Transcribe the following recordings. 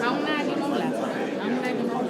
Không na đi mong là không na đi mong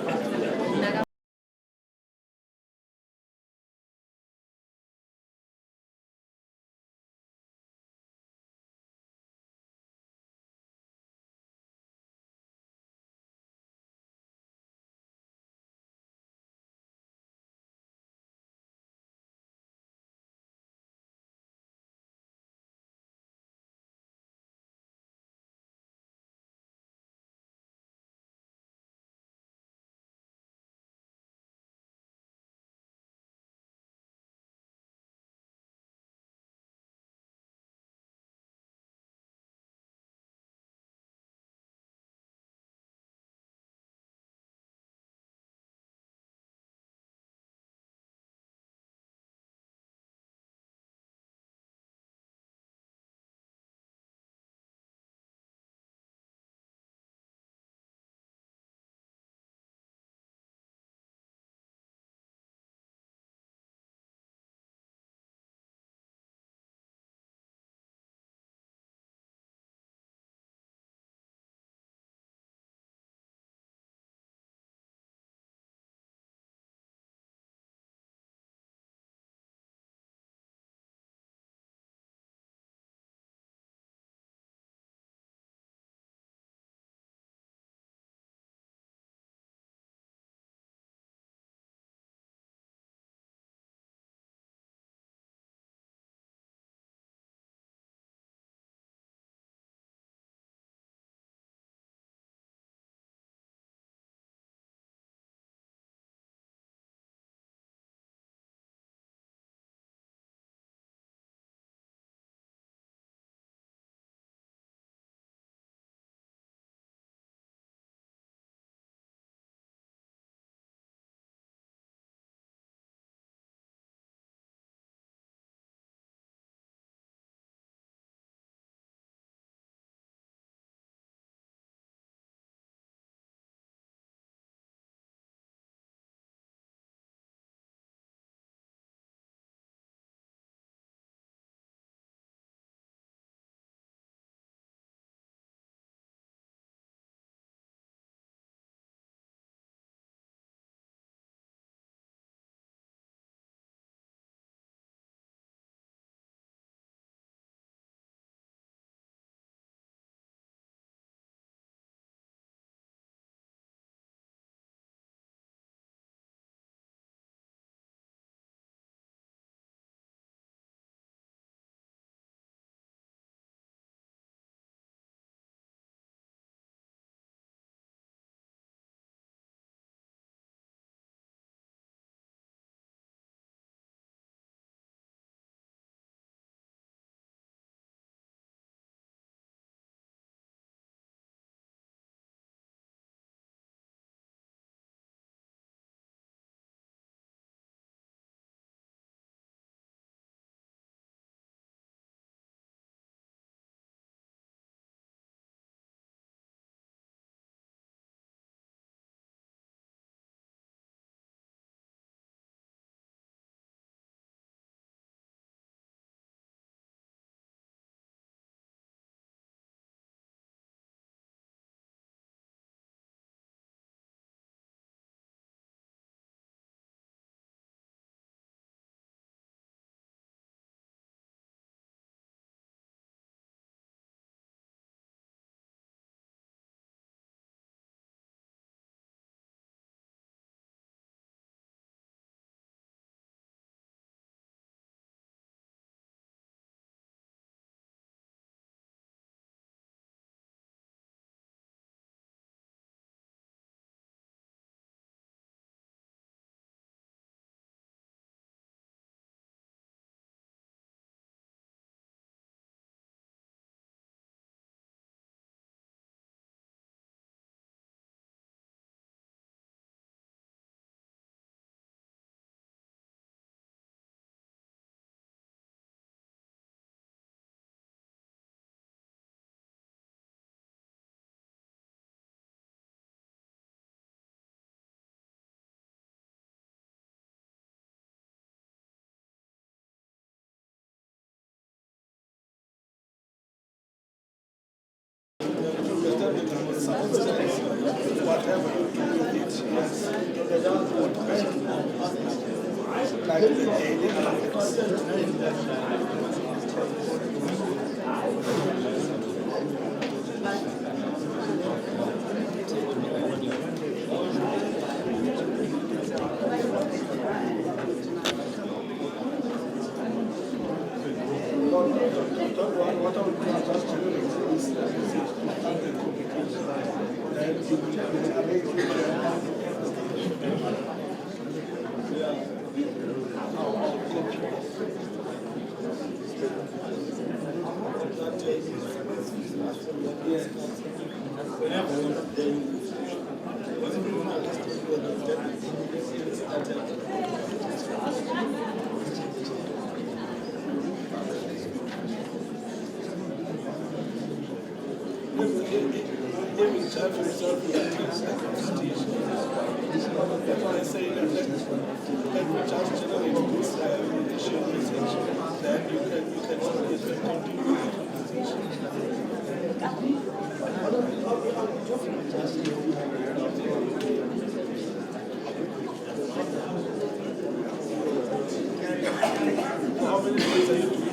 whatever you do with it, yes. Like the daily what I would do is just generate this That's why I say that let me just generate this initial message, then you can continue with the conversation. How many days are you doing?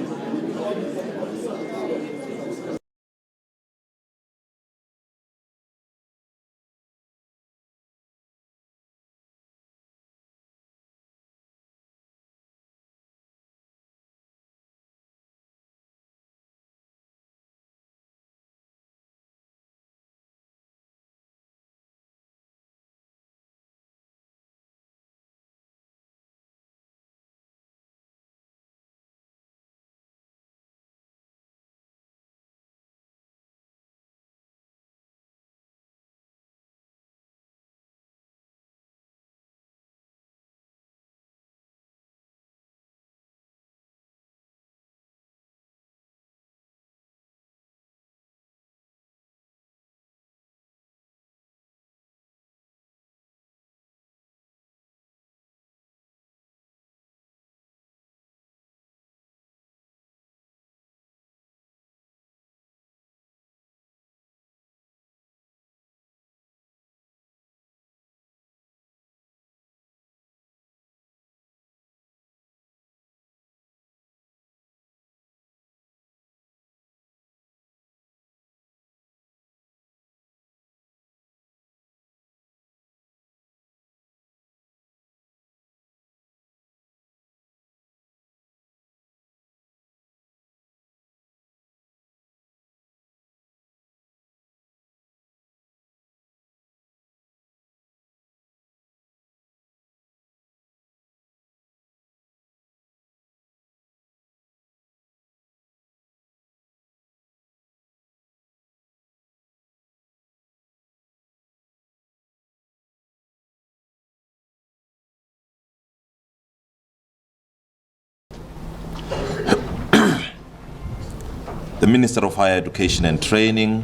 The Minister of Higher Education and Training,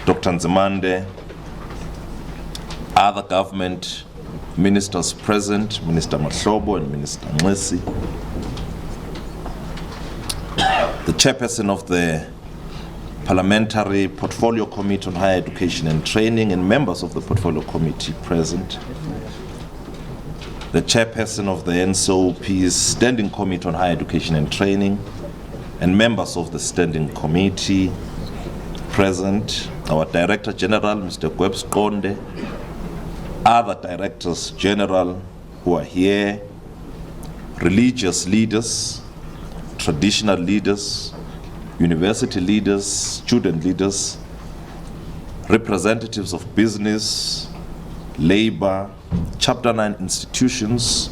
Dr. Nzimande, other government ministers present, Minister Mahlobo and Minister Mwesi, the chairperson of the Parliamentary Portfolio Committee on Higher Education and Training and members of the Portfolio Committee present, the chairperson of the NCOP's Standing Committee on Higher Education and Training, and members of the Standing Committee present, our Director General, Mr. Gwebs Konde, other Directors General who are here, religious leaders, traditional leaders, university leaders, student leaders, representatives of business, labor, Chapter 9 institutions,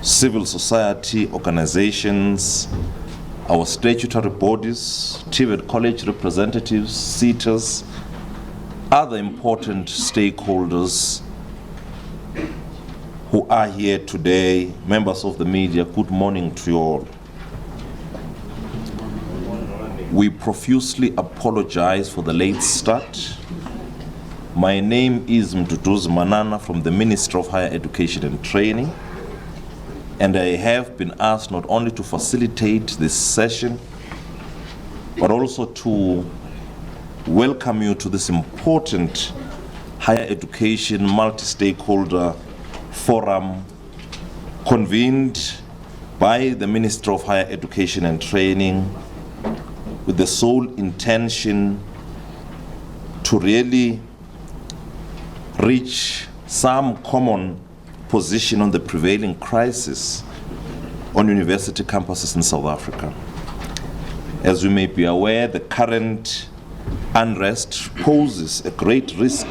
civil society organizations, our statutory bodies, TVET college representatives, seaters, other important stakeholders who are here today, members of the media, good morning to you all. We profusely apologize for the late start. My name is Mduduzi Manana from the Ministry of Higher Education and Training, and I have been asked not only to facilitate this session, but also to welcome you to this important higher education multi-stakeholder forum convened by the Minister of Higher Education and Training with the sole intention to really reach some common position on the prevailing crisis on university campuses in South Africa. As we may be aware, the current unrest poses a great risk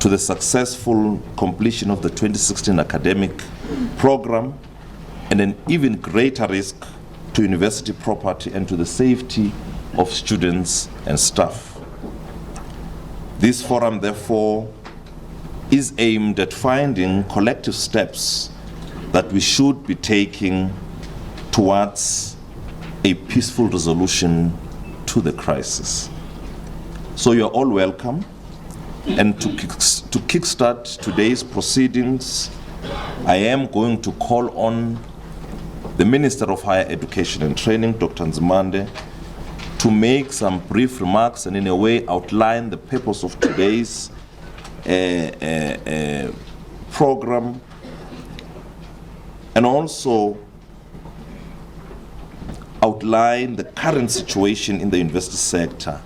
to the successful completion of the 2016 academic program and an even greater risk to university property and to the safety of students and staff. This forum, therefore, is aimed at finding collective steps that we should be taking towards a peaceful resolution to the crisis. So you're all welcome. And to kickstart today's proceedings, I am going to call on the Minister of Higher Education and Training, Dr. Nzimande, to make some brief remarks and in a way outline the purpose of today's program, and also outline the current situation in the university sector.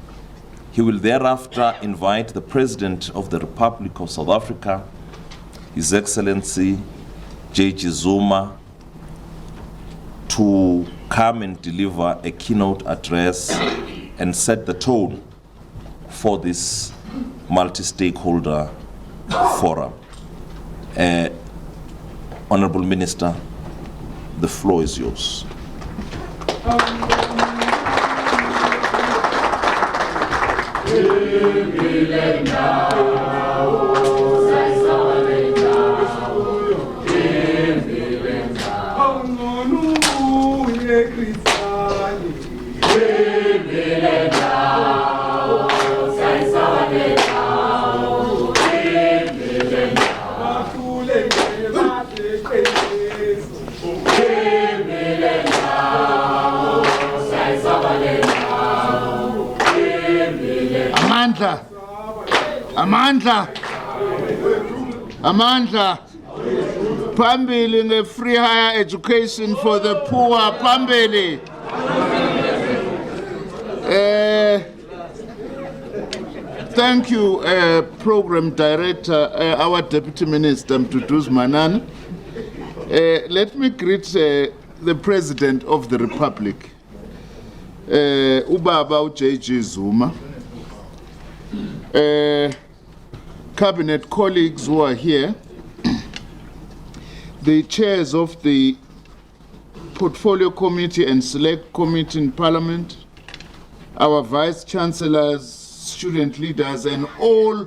He will thereafter invite the President of the Republic of South Africa, His Excellency Jacob Zuma, to come and deliver a keynote address and set the tone for this multi-stakeholder forum. Honorable Minister, the floor is yours. Amandla, Pambili in the free higher education for the poor, Pambili. Thank you, Program Director, our Deputy Minister, Mduduzi Manane. Let me greet the President of the Republic, Ubaba Jacob Zuma. Cabinet colleagues who are here, the chairs of the Portfolio Committee and Select Committee in Parliament, our Vice Chancellors, student leaders, and all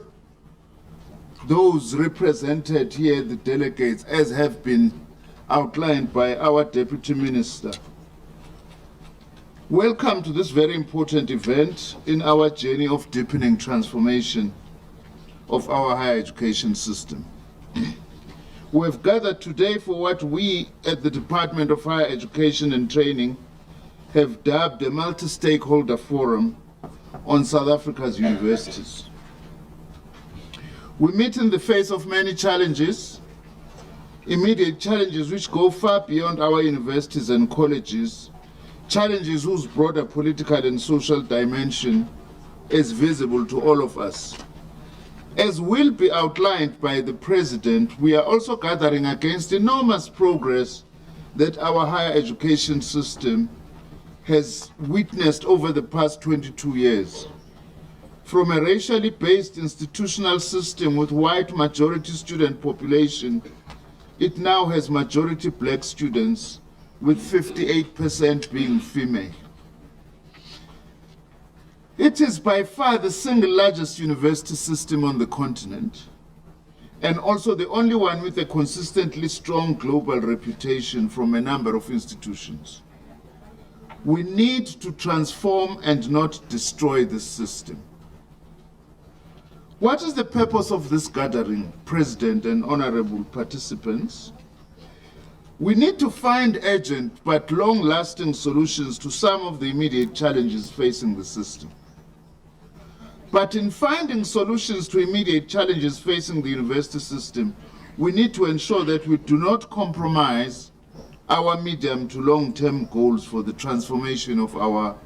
those represented here, the delegates, as have been outlined by our Deputy Minister. Welcome to this very important event in our journey of deepening transformation of our higher education system. We have gathered today for what we at the Department of Higher Education and Training have dubbed a multi-stakeholder forum on South Africa's universities. We meet in the face of many challenges, immediate challenges which go far beyond our universities and colleges, challenges whose broader political and social dimension is visible to all of us. As will be outlined by the President, we are also gathering against enormous progress that our higher education system has witnessed over the past 22 years. From a racially based institutional system with white majority student population, it now has majority black students, with 58% being female. It is by far the single largest university system on the continent, and also the only one with a consistently strong global reputation from a number of institutions. We need to transform and not destroy this system. What is the purpose of this gathering, President and honorable participants? We need to find urgent but long-lasting solutions to some of the immediate challenges facing the system. But in finding solutions to immediate challenges facing the university system, we need to ensure that we do not compromise our medium to long-term goals for the transformation of our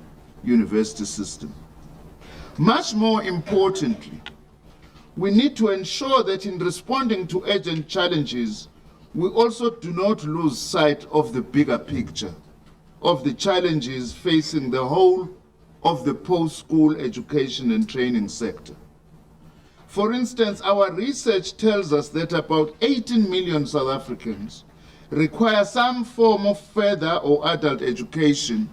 university system. Much more importantly, we need to ensure that in responding to urgent challenges, we also do not lose sight of the bigger picture of the challenges facing the whole of the post-school education and training sector. For instance, our research tells us that about 18 million South Africans require some form of further or adult education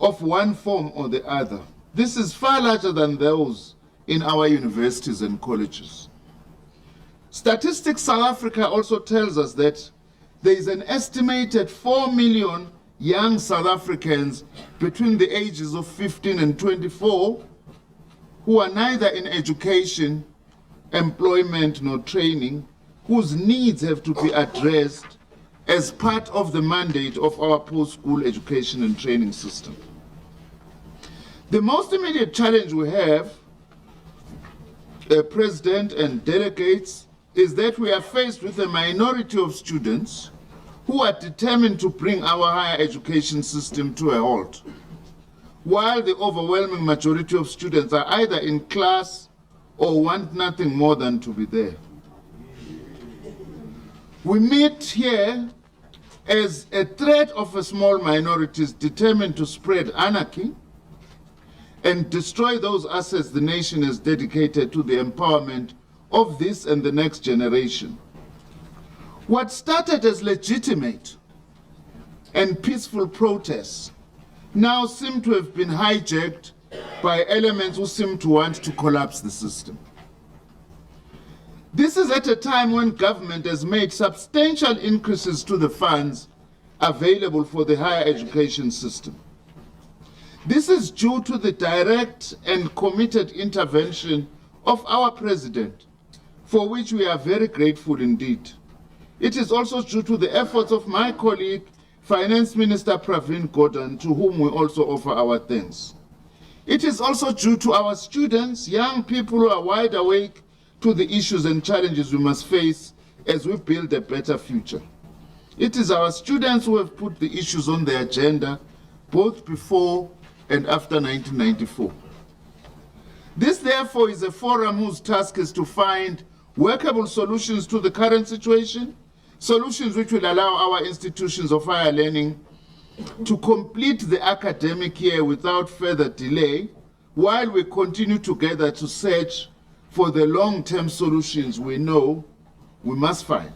of one form or the other. This is far larger than those in our universities and colleges. Statistics South Africa also tells us that there is an estimated 4 million young South Africans between the ages of 15 and 24 who are neither in education, employment, nor training, whose needs have to be addressed as part of the mandate of our post-school education and training system. The most immediate challenge we have, President and delegates, is that we are faced with a minority of students who are determined to bring our higher education system to a halt, while the overwhelming majority of students are either in class or want nothing more than to be there. We meet here as a threat of a small minorities determined to spread anarchy and destroy those assets the nation has dedicated to the empowerment of this and the next generation. What started as legitimate and peaceful protests now seem to have been hijacked by elements who seem to want to collapse the system. This is at a time when government has made substantial increases to the funds available for the higher education system. This is due to the direct and committed intervention of our president, for which we are very grateful indeed. It is also due to the efforts of my colleague, Finance Minister Pravin Gordhan, to whom we also offer our thanks. It is also due to our students, young people who are wide awake to the issues and challenges we must face as we build a better future. It is our students who have put the issues on the agenda, both before and after 1994. This, therefore, is a forum whose task is to find workable solutions to the current situation, solutions which will allow our institutions of higher learning to complete the academic year without further delay, while we continue together to search for the long-term solutions we know we must find.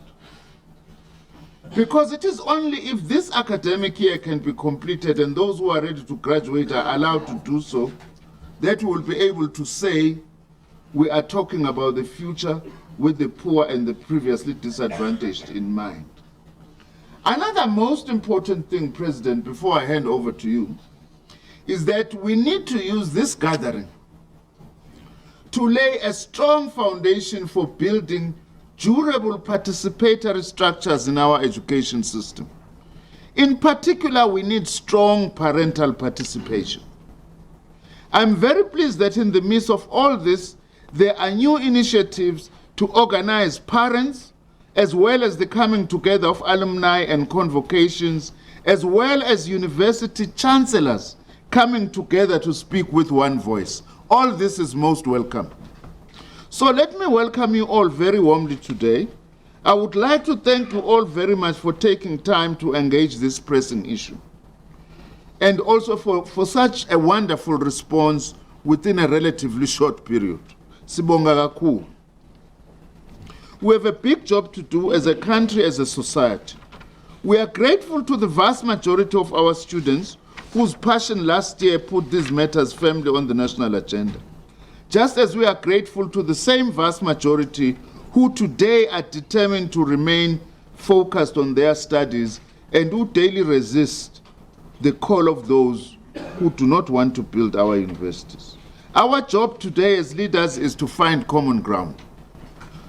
Because it is only if this academic year can be completed and those who are ready to graduate are allowed to do so, that we will be able to say we are talking about the future with the poor and the previously disadvantaged in mind. Another most important thing, President, before I hand over to you, is that we need to use this gathering to lay a strong foundation for building durable participatory structures in our education system. In particular, we need strong parental participation. I'm very pleased that in the midst of all this, there are new initiatives to organize parents, as well as the coming together of alumni and convocations, as well as university chancellors coming together to speak with one voice. All this is most welcome. So let me welcome you all very warmly today. I would like to thank you all very much for taking time to engage this pressing issue, and also for such a wonderful response within a relatively short period. Sibonga kakhulu. We have a big job to do as a country, as a society. We are grateful to the vast majority of our students whose passion last year put these matters firmly on the national agenda. Just as we are grateful to the same vast majority who today are determined to remain focused on their studies and who daily resist the call of those who do not want to build our universities. Our job today as leaders is to find common ground,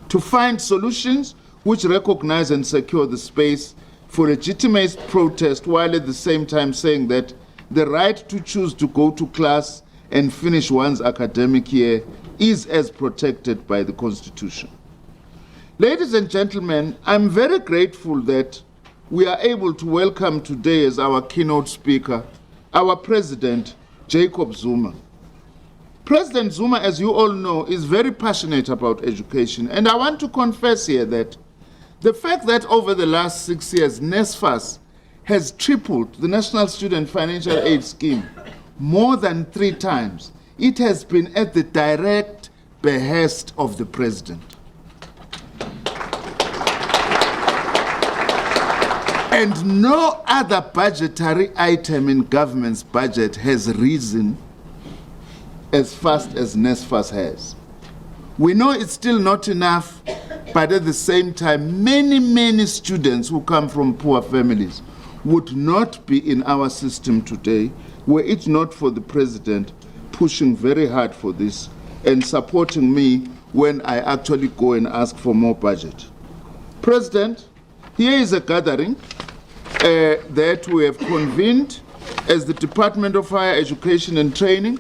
to find solutions which recognize and secure the space for legitimate protest, while at the same time saying that the right to choose to go to class and finish one's academic year is as protected by the Constitution. Ladies and gentlemen, I'm very grateful that we are able to welcome today as our keynote speaker, our President, Jacob Zuma. President Zuma, as you all know, is very passionate about education, and I want to confess here that the fact that over the last 6 years, NSFAS has tripled the National Student Financial Aid Scheme more than 3 times, it has been at the direct behest of the President. And no other budgetary item in government's budget has risen as fast as NSFAS has. We know it's still not enough, but at the same time, many students who come from poor families would not be in our system today were it not for the President pushing very hard for this and supporting me when I actually go and ask for more budget. President, here is a gathering that we have convened as the Department of Higher Education and Training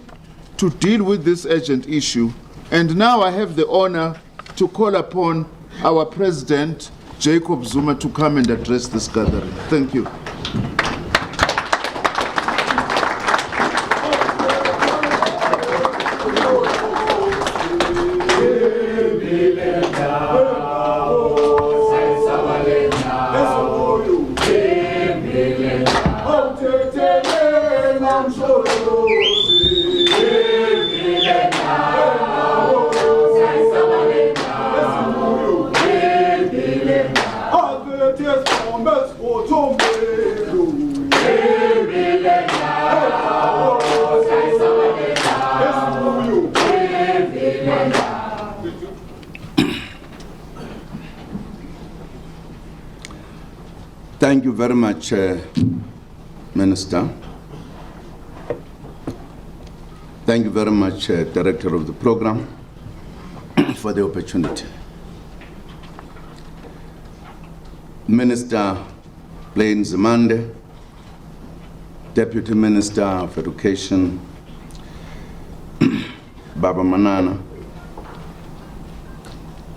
to deal with this urgent issue. And now I have the honor to call upon our President, Jacob Zuma, to come and address this gathering. Thank you. Thank you very much, Minister. Thank you very much, Director of the Program, for the opportunity. Minister Blaine Zimande, Deputy Minister of Education, Baba Manana,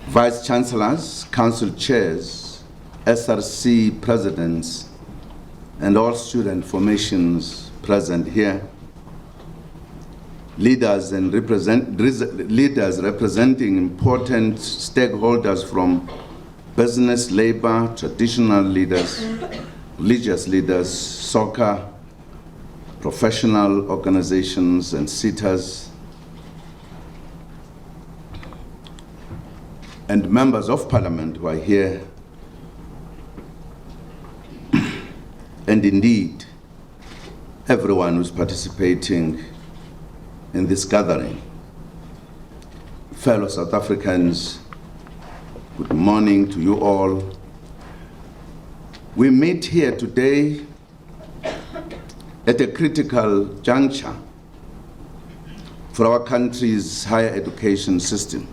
Vice Chancellors, Council Chairs, SRC Presidents, and all student formations present here, leaders representing important stakeholders from business, labor, traditional leaders, religious leaders, soccer, professional organizations, and sitters, and members of Parliament who are here, and indeed, everyone who's participating in this gathering. Fellow South Africans, good morning to you all. We meet here today at a critical juncture for our country's higher education system.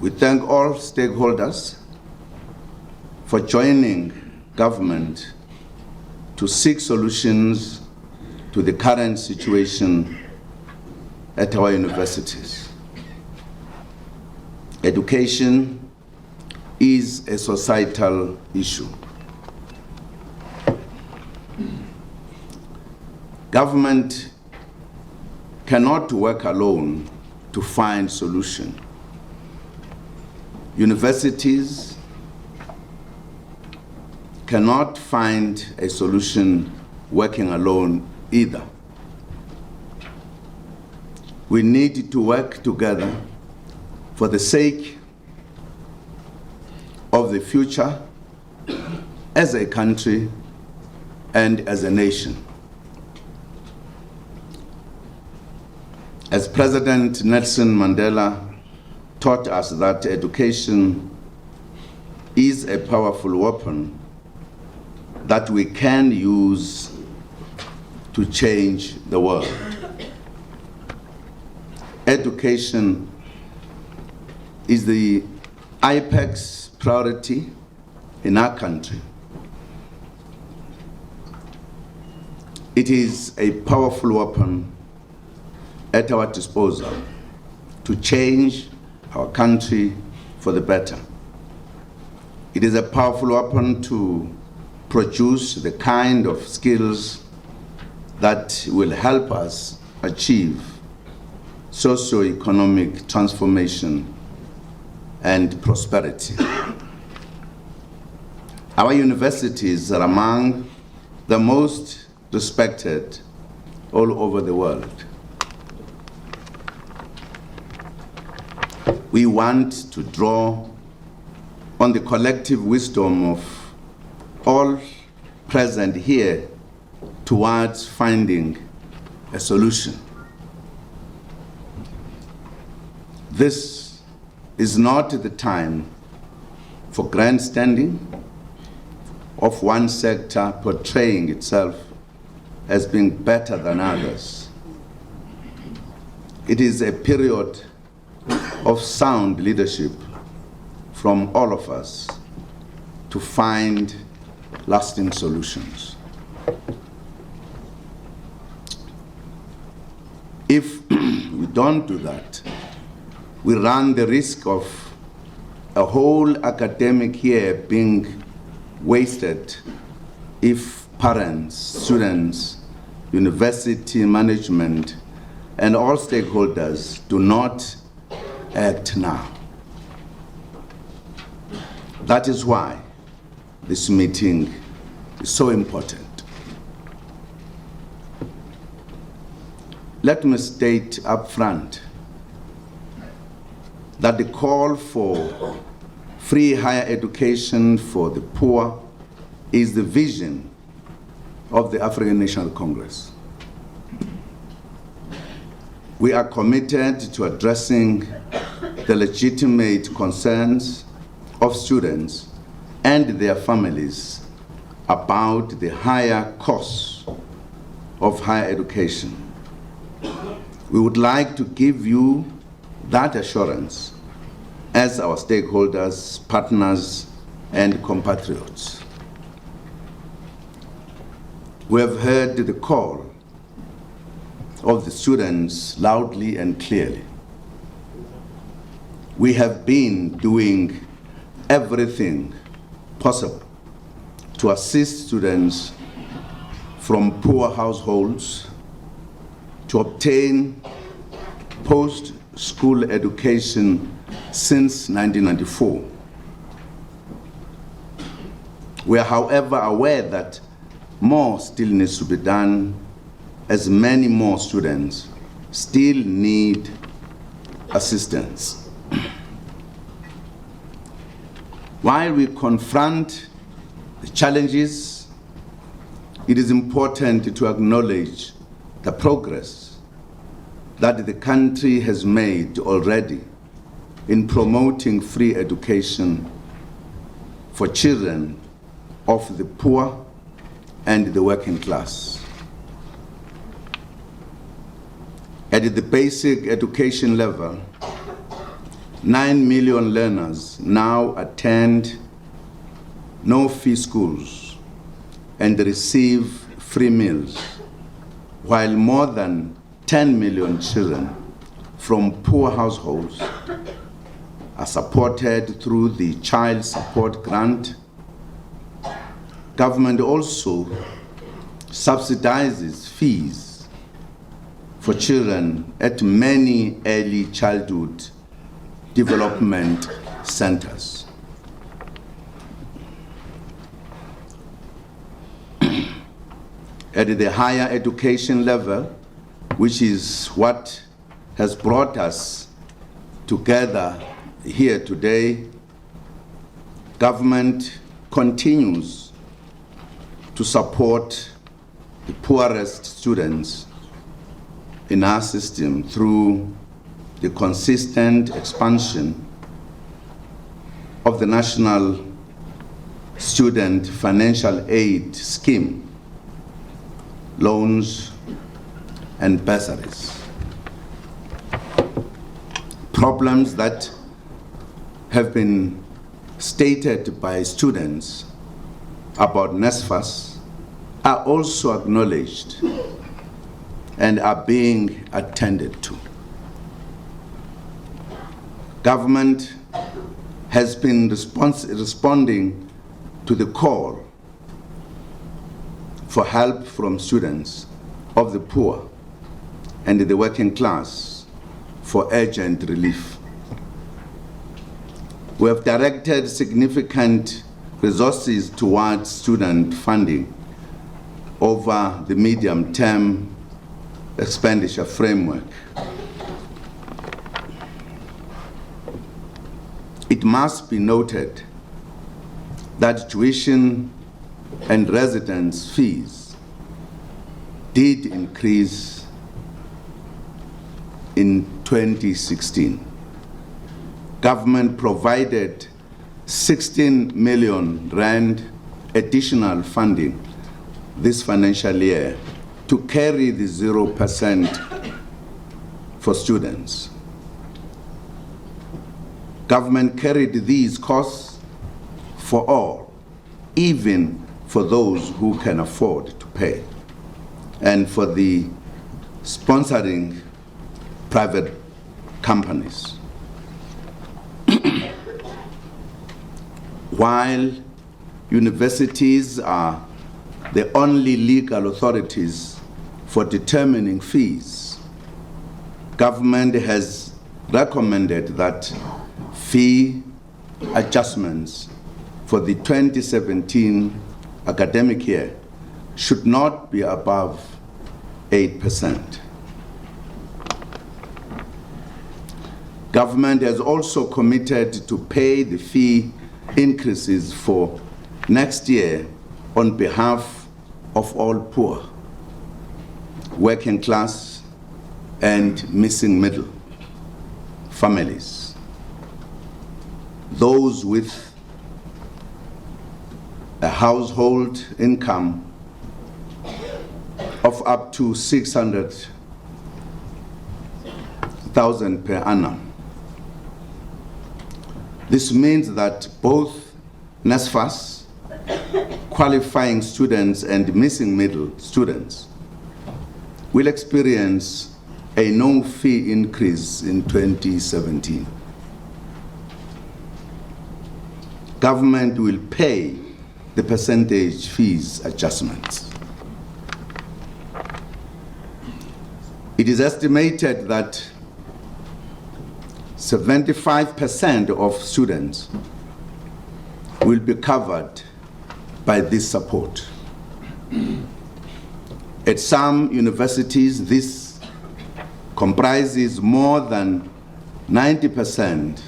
We thank all stakeholders for joining government to seek solutions to the current situation at our universities. Education is a societal issue. Government cannot work alone to find solution. Universities cannot find a solution working alone either. We need to work together for the sake of the future as a country and as a nation. As President Nelson Mandela taught us that education is a powerful weapon that we can use to change the world. Education is the apex priority in our country. It is a powerful weapon at our disposal to change our country for the better. It is a powerful weapon to produce the kind of skills that will help us achieve socio-economic transformation and prosperity. Our universities are among the most respected all over the world. We want to draw on the collective wisdom of all present here towards finding a solution. This is not the time for grandstanding of one sector portraying itself as being better than others. It is a period of sound leadership from all of us to find lasting solutions. If we don't do that, we run the risk of a whole academic year being wasted if parents, students, university management, and all stakeholders do not act now. That is why this meeting is so important. Let me state up front that the call for free higher education for the poor is the vision of the African National Congress. We are committed to addressing the legitimate concerns of students and their families about the higher costs of higher education. We would like to give you that assurance as our stakeholders, partners, and compatriots. We have heard the call of the students loudly and clearly. We have been doing everything possible to assist students from poor households to obtain post-school education since 1994. We are, however, aware that more still needs to be done, as many more students still need assistance. While we confront the challenges, it is important to acknowledge the progress that the country has made already in promoting free education for children of the poor and the working class. At the basic education level, 9 million learners now attend no-fee schools and receive free meals, while more than 10 million children from poor households are supported through the Child Support Grant. Government also subsidizes fees for children at many early childhood development centers. At the higher education level, which is what has brought us together here today, government continues to support the poorest students in our system through the consistent expansion of the National Student Financial Aid Scheme, loans and bursaries. Problems that have been stated by students about NSFAS are also acknowledged and are being attended to. Government has been responding to the call for help from students of the poor and the working class for urgent relief. We have directed significant resources towards student funding over the medium-term expenditure framework. It must be noted that tuition and residence fees did increase in 2016. Government provided 16 million rand additional funding this financial year to carry the 0% for students. Government carried these costs for all, even for those who can afford to pay, and for the sponsoring private companies. While universities are the only legal authorities for determining fees, government has recommended that fee adjustments for the 2017 academic year should not be above 8%. Government has also committed to pay the fee increases for next year on behalf of all poor, working class, and missing middle families. Those with a household income of up to 600,000 per annum. This means that both NSFAS, qualifying students, and missing middle students will experience a no fee increase in 2017. Government will pay the percentage fees adjustments. It is estimated that 75% of students will be covered by this support. At some universities, this comprises more than 90%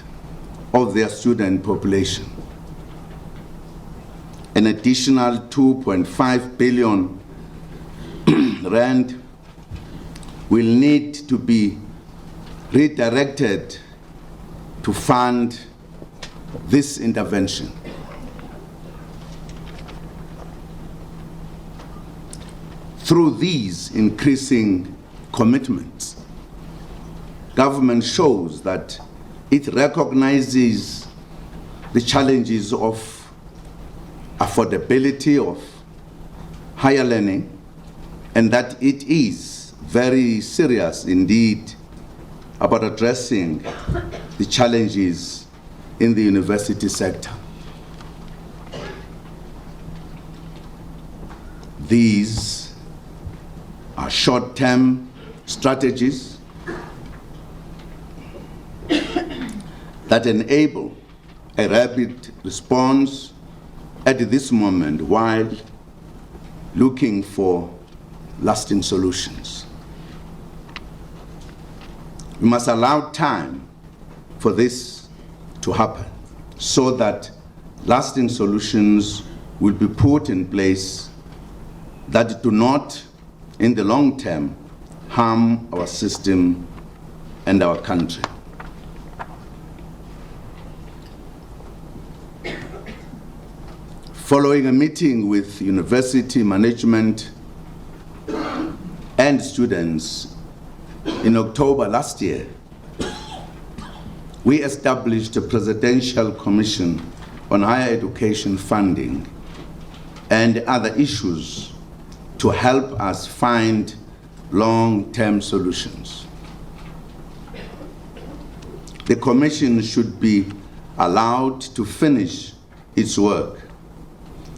of their student population. An additional 2.5 billion rand will need to be redirected to fund this intervention. Through these increasing commitments, government shows that it recognizes the challenges of affordability of higher learning, and that it is very serious indeed about addressing the challenges in the university sector. These are short-term strategies that enable a rapid response at this moment while looking for lasting solutions. We must allow time for this to happen so that lasting solutions will be put in place that do not, in the long term, harm our system and our country. Following a meeting with university management and students in October last year, we established a Presidential Commission on Higher Education Funding and other issues to help us find long-term solutions. The Commission should be allowed to finish its work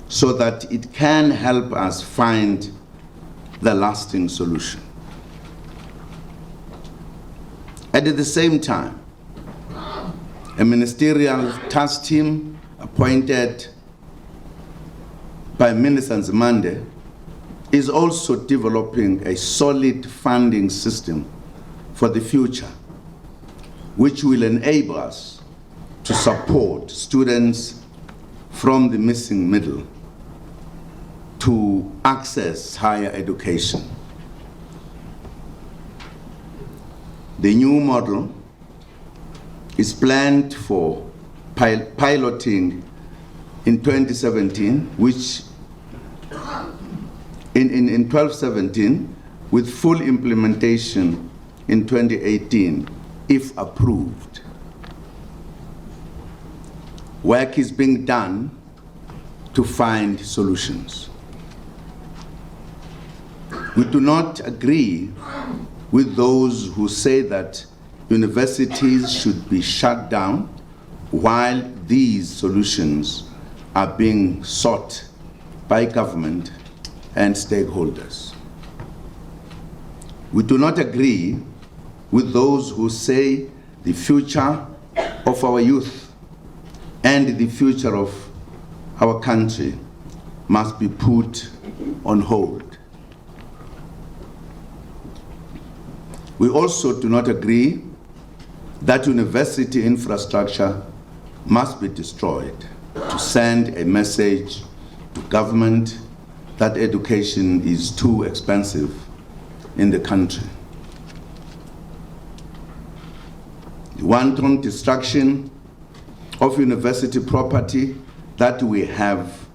so that it can help us find the lasting solution. At the same time, a ministerial task team appointed by Minister Nzimande is also developing a solid funding system for the future, which will enable us to support students from the missing middle to access higher education. The new model is planned for piloting in 2017, which in 12-17, with full implementation in 2018, if approved. Work is being done to find solutions. We do not agree with those who say that universities should be shut down while these solutions are being sought by government and stakeholders. We do not agree with those who say the future of our youth and the future of our country must be put on hold. We also do not agree that university infrastructure must be destroyed to send a message to government that education is too expensive in the country. The wanton destruction of university property that we have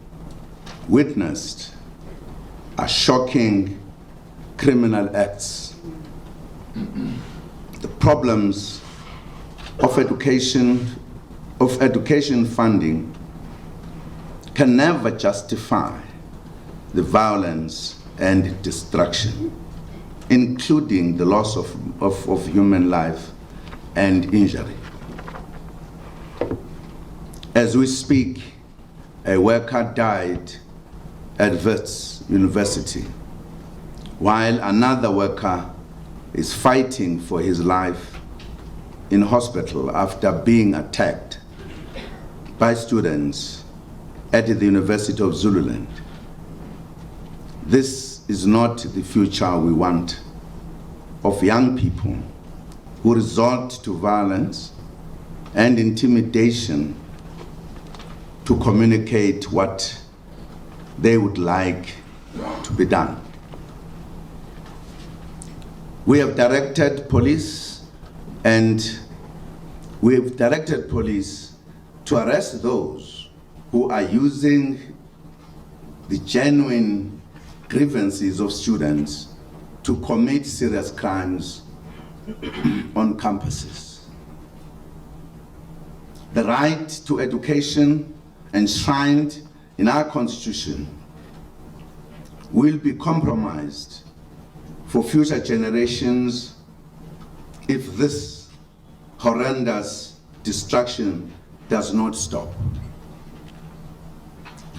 witnessed are shocking criminal acts. The problems of education funding can never justify the violence and destruction, including the loss of human life and injury. As we speak, a worker died at Wits University, while another worker is fighting for his life in hospital after being attacked by students at the University of Zululand. This is not the future we want of young people who resort to violence and intimidation to communicate what they would like to be done. We have directed police to arrest those who are using the genuine grievances of students to commit serious crimes on campuses. The right to education enshrined in our Constitution will be compromised for future generations if this horrendous destruction does not stop.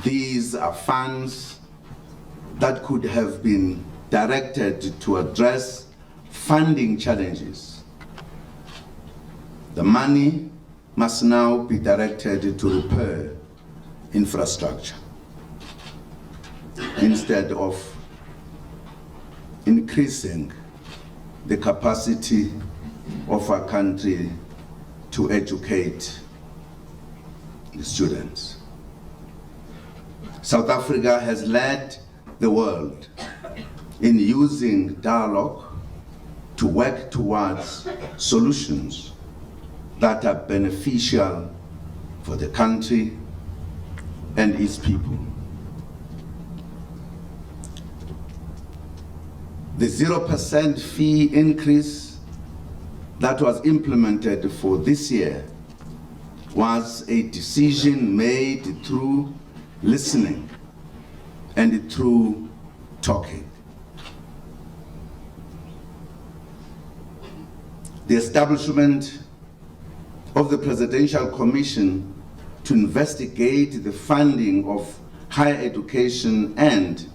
These are funds that could have been directed to address funding challenges. The money must now be directed to repair infrastructure instead of increasing the capacity of our country to educate the students. South Africa has led the world in using dialogue to work towards solutions that are beneficial for the country and its people. The 0% fee increase that was implemented for this year was a decision made through listening and through talking. The establishment of the Presidential Commission to investigate the funding of higher education and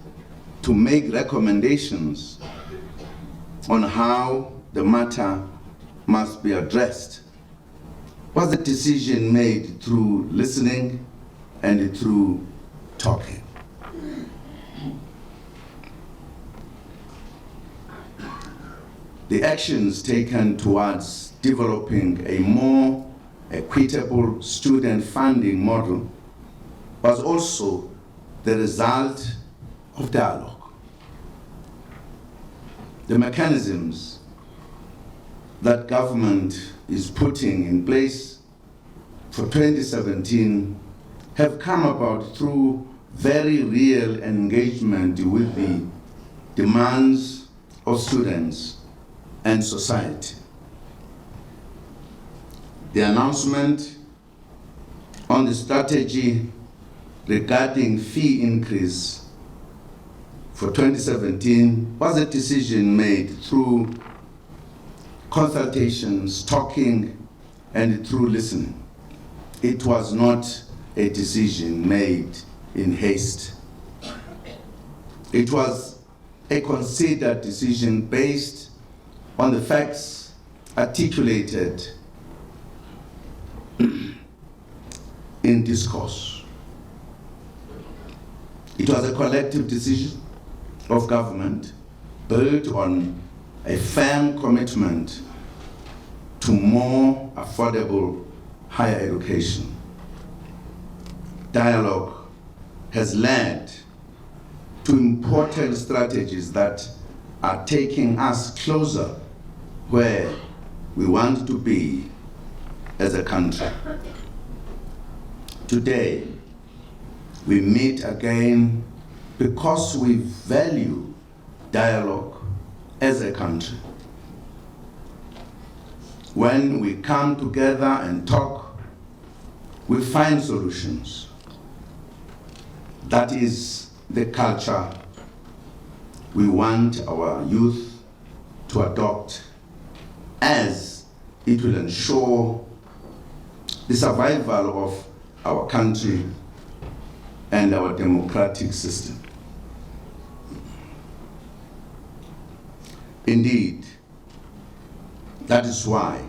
to make recommendations on how the matter must be addressed was a decision made through listening and through talking. The actions taken towards developing a more equitable student funding model was also the result of dialogue. The mechanisms that government is putting in place for 2017 have come about through very real engagement with the demands of students and society. The announcement on the strategy regarding fee increase for 2017 was a decision made through consultations, talking, and through listening. It was not a decision made in haste. It was a considered decision based on the facts articulated in discourse. It was a collective decision of government built on a firm commitment to more affordable higher education. Dialogue has led to important strategies that are taking us closer where we want to be as a country. Today, we meet again because we value dialogue as a country. When we come together and talk, we find solutions. That is the culture we want our youth to adopt, as it will ensure the survival of our country and our democratic system. Indeed, that is why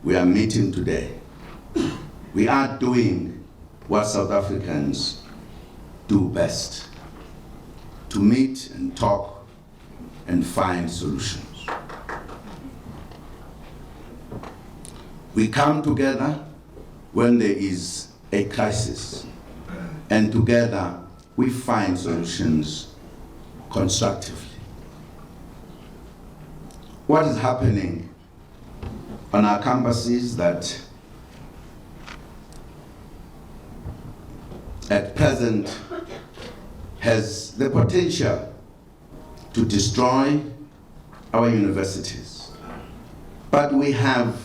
we are meeting today. We are doing what South Africans do best: to meet and talk and find solutions. We come together when there is a crisis, and together we find solutions constructively. What is happening on our campuses that at present has the potential to destroy our universities, but we have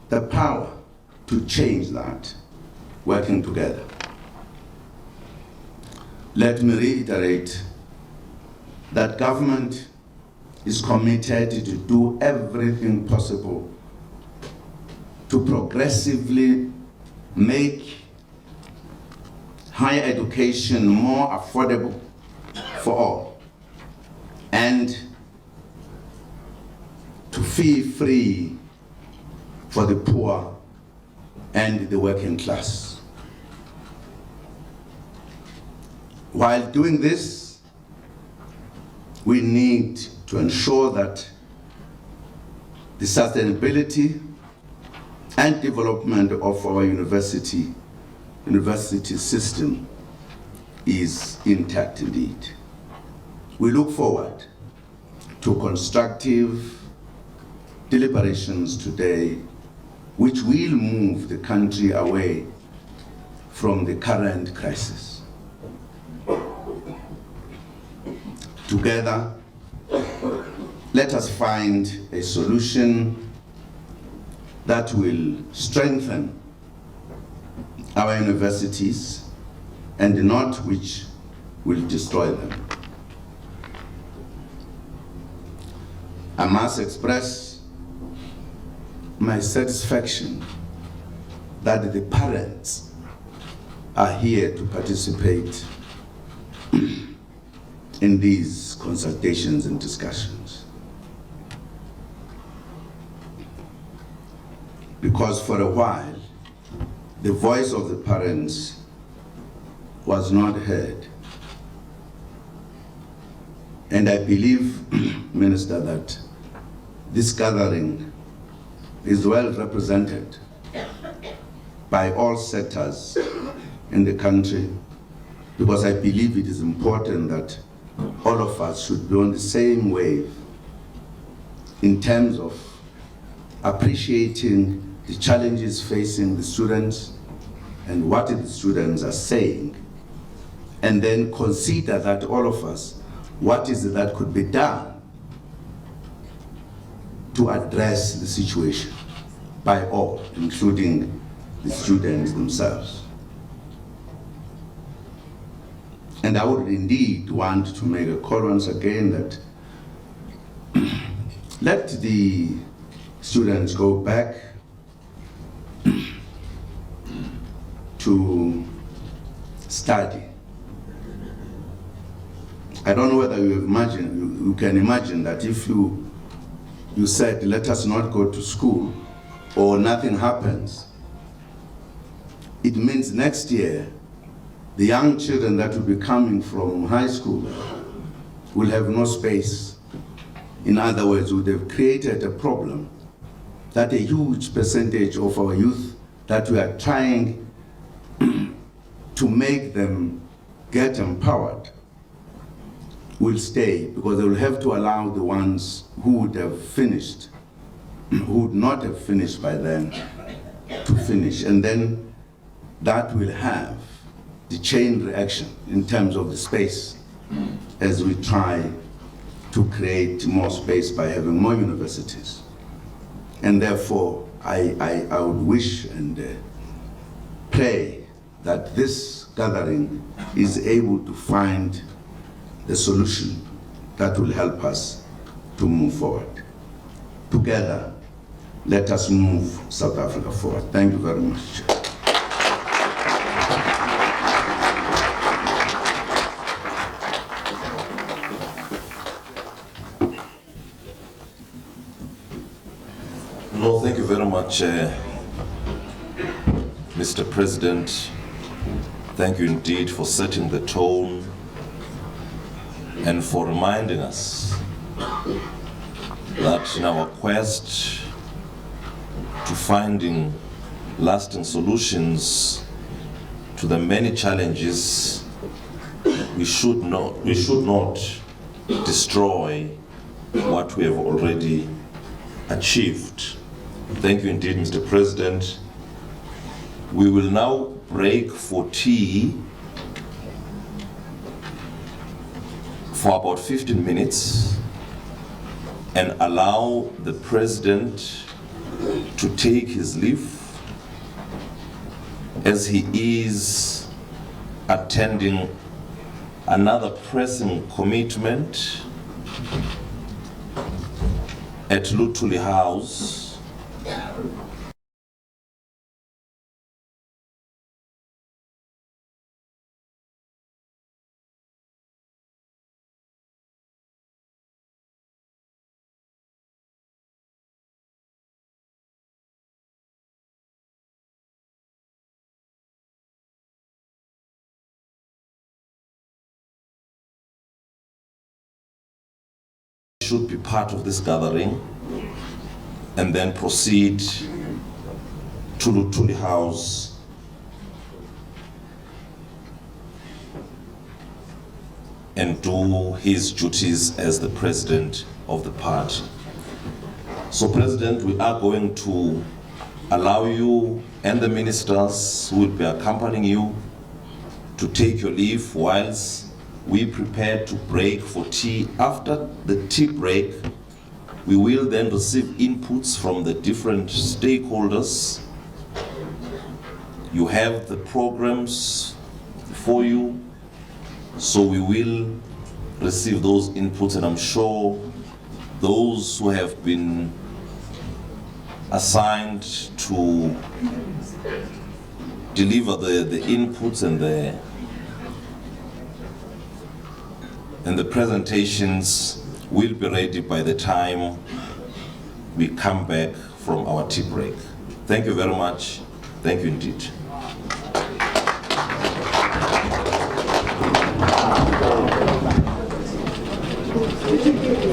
the power to change that, working together. Let me reiterate that government is committed to do everything possible to progressively make higher education more affordable for all, and to fee free for the poor and the working class. While doing this, we need to ensure that the sustainability and development of our university system is intact indeed. We look forward to constructive deliberations today, which will move the country away from the current crisis. Together, let us find a solution that will strengthen our universities and not which will destroy them. I must express my satisfaction that the parents are here to participate in these consultations and discussions. Because for a while, the voice of the parents was not heard. And I believe, Minister, that this gathering is well represented by all sectors in the country, because I believe it is important that all of us should be on the same wave in terms of appreciating the challenges facing the students and what the students are saying, and then consider that all of us, what is it that could be done to address the situation by all, including the students themselves. And I would indeed want to make a call once again that let the students go back to study. I don't know whether you can imagine that if you said, let us not go to school, or nothing happens, it means next year, the young children that will be coming from high school will have no space. In other words, would have created a problem that a huge percentage of our youth that we are trying to make them get empowered will stay, because they will have to allow the ones who would have finished, who would not have finished by then, to finish. And then that will have the chain reaction in terms of the space as we try to create more space by having more universities. And therefore, I would wish and pray that this gathering is able to find the solution that will help us to move forward. Together, let us move South Africa forward. Thank you very much. No, thank you very much, Mr. President. Thank you indeed for setting the tone and for reminding us that in our quest to finding lasting solutions to the many challenges, we should not destroy what we have already achieved. Thank you indeed, Mr. President. We will now break for tea for about 15 minutes and allow the President to take his leave, as he is attending another pressing commitment at Lutuli House. Should be part of this gathering and then proceed to Lutuli House and do his duties as the president of the party. So, President, we are going to allow you and the ministers who will be accompanying you to take your leave whilst we prepare to break for tea. After the tea break, we will then receive inputs from the different stakeholders. You have the programs for you, so we will receive those inputs, and I'm sure those who have been assigned to deliver the inputs and the presentations will be ready by the time we come back from our tea break. Thank you very much. Thank you indeed. Thank you.